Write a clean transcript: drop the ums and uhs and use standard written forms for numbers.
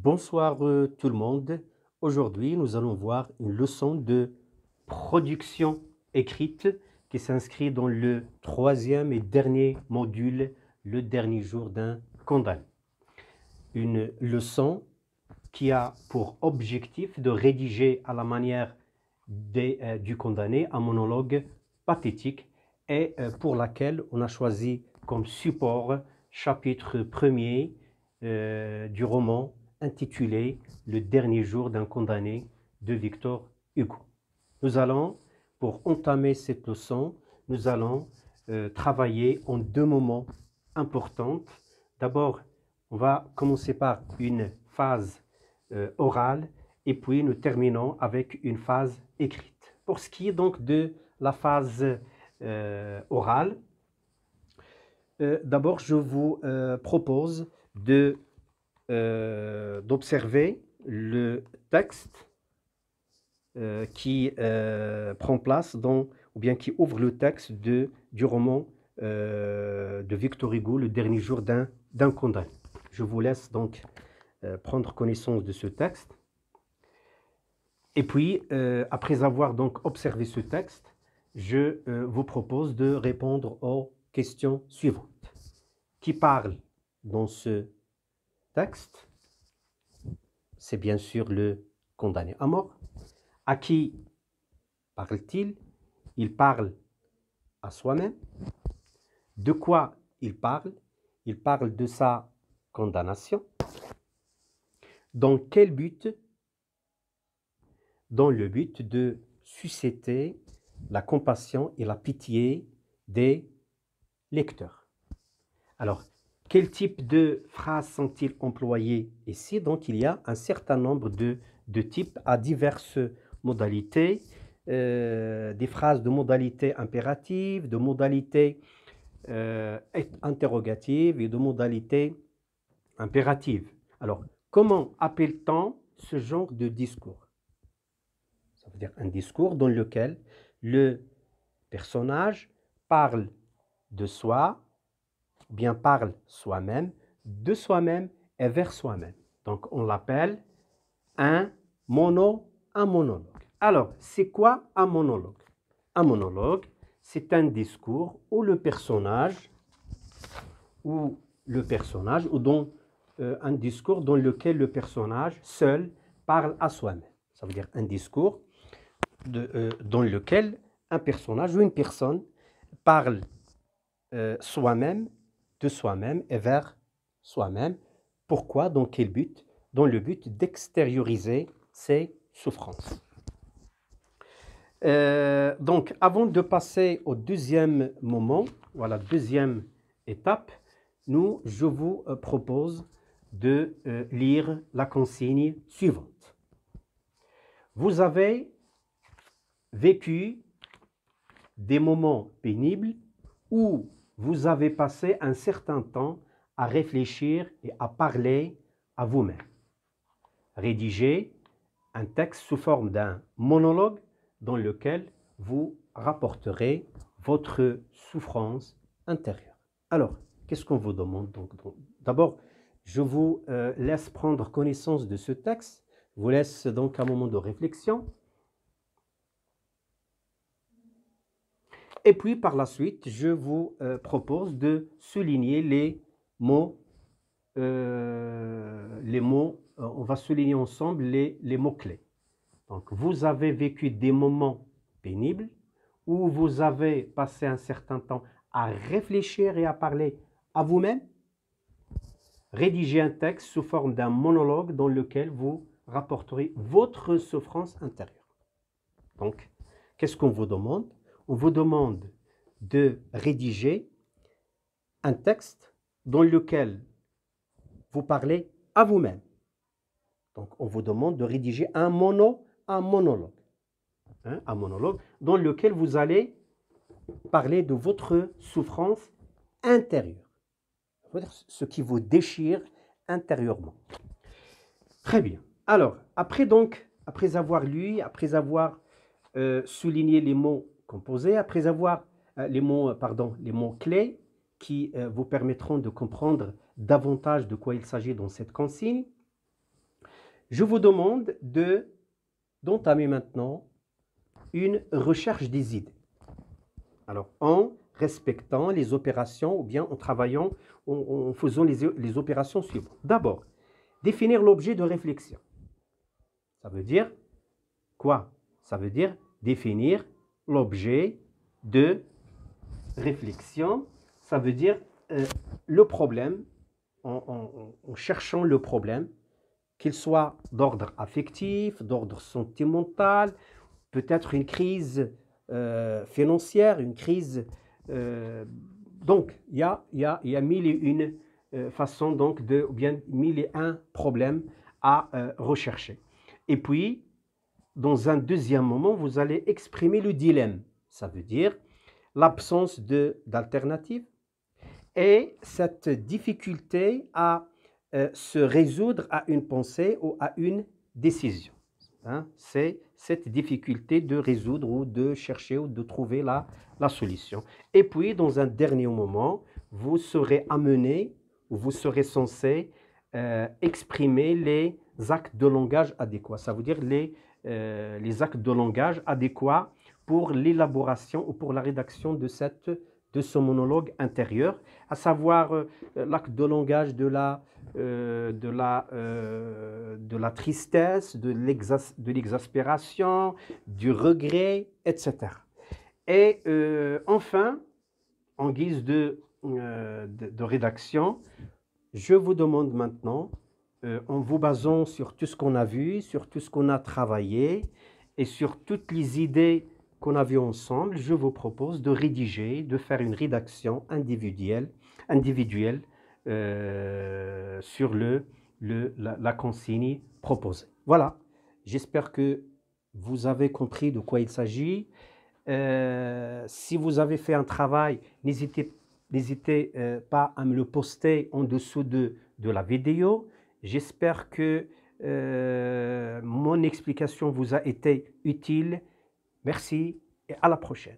Bonsoir tout le monde. Aujourd'hui, nous allons voir une leçon de production écrite qui s'inscrit dans le troisième et dernier module, le dernier jour d'un condamné. Une leçon qui a pour objectif de rédiger à la manière du condamné un monologue pathétique et pour laquelle on a choisi comme support chapitre premier du roman intitulé « Le dernier jour d'un condamné » de Victor Hugo. Nous allons, pour entamer cette leçon, nous allons travailler en deux moments importants. D'abord, on va commencer par une phase orale et puis nous terminons avec une phase écrite. Pour ce qui est donc de la phase orale, d'abord je vous propose d'observer le texte qui prend place dans, ou bien qui ouvre le texte du roman de Victor Hugo, Le dernier jour d'un condamné. Je vous laisse donc prendre connaissance de ce texte. Et puis, après avoir donc observé ce texte, je vous propose de répondre aux questions suivantes. Qui parle dans ce texte? C'est bien sûr le condamné à mort. À qui parle-t-il? Il parle à soi-même. De quoi il parle? Il parle de sa condamnation. Dans quel but? Dans le but de susciter la compassion et la pitié des lecteurs. Alors, quel type de phrases sont-ils employés ici? Donc, il y a un certain nombre de types à diverses modalités, des phrases de modalité impérative, de modalité interrogative et de modalité impérative. Alors, comment appelle-t-on ce genre de discours? Ça veut dire un discours dans lequel le personnage parle de soi, bien parle soi-même, de soi-même et vers soi-même. Donc, on l'appelle un monologue. Alors, c'est quoi un monologue? Un monologue, c'est un discours où le personnage, ou un discours dans lequel le personnage seul parle à soi-même. Ça veut dire un discours dans lequel un personnage ou une personne parle soi-même, de soi-même et vers soi-même. Pourquoi? Dans quel but? Dans le but d'extérioriser ses souffrances. Donc, avant de passer au deuxième moment, voilà, deuxième étape, je vous propose de lire la consigne suivante. Vous avez vécu des moments pénibles où vous avez passé un certain temps à réfléchir et à parler à vous-même. Rédigez un texte sous forme d'un monologue dans lequel vous rapporterez votre souffrance intérieure. Alors, qu'est-ce qu'on vous demande donc? D'abord, je vous laisse prendre connaissance de ce texte. Je vous laisse donc un moment de réflexion. Et puis, par la suite, je vous propose de souligner les mots. On va souligner ensemble les mots-clés. Donc, vous avez vécu des moments pénibles où vous avez passé un certain temps à réfléchir et à parler à vous-même. Rédigez un texte sous forme d'un monologue dans lequel vous rapporterez votre souffrance intérieure. Donc, qu'est-ce qu'on vous demande? On vous demande de rédiger un texte dans lequel vous parlez à vous-même. Donc, on vous demande de rédiger un monologue, un monologue dans lequel vous allez parler de votre souffrance intérieure, ce qui vous déchire intérieurement. Très bien. Alors, après avoir lu, après avoir souligné les mots composés, après avoir les mots clés qui vous permettront de comprendre davantage de quoi il s'agit dans cette consigne, Je vous demande d'entamer maintenant une recherche des idées. Alors, en respectant les opérations ou bien en travaillant, en faisant les opérations suivantes. D'abord, définir l'objet de réflexion. Ça veut dire quoi? Ça veut dire définir l'objet de réflexion. Ça veut dire le problème, en cherchant le problème, qu'il soit d'ordre affectif, d'ordre sentimental, peut-être une crise financière, une crise. Donc, il y a mille et une façons, donc, ou bien mille et un problèmes à rechercher. Et puis, dans un deuxième moment, vous allez exprimer le dilemme. Ça veut dire l'absence d'alternative et cette difficulté à se résoudre à une pensée ou à une décision. Hein, c'est cette difficulté de résoudre ou de chercher ou de trouver la solution. Et puis, dans un dernier moment, vous serez amené ou vous serez censé exprimer les actes de langage adéquats. Ça veut dire les actes de langage adéquats pour l'élaboration ou pour la rédaction de ce monologue intérieur, à savoir l'acte de langage de la tristesse, de l'exaspération, du regret, etc. Et enfin, en guise de rédaction, je vous demande maintenant, en vous basant sur tout ce qu'on a vu, sur tout ce qu'on a travaillé et sur toutes les idées qu'on a vues ensemble, je vous propose de rédiger, de faire une rédaction individuelle sur la consigne proposée. Voilà, j'espère que vous avez compris de quoi il s'agit. Si vous avez fait un travail, n'hésitez pas à me le poster en dessous de la vidéo. J'espère que mon explication vous a été utile. Merci et à la prochaine.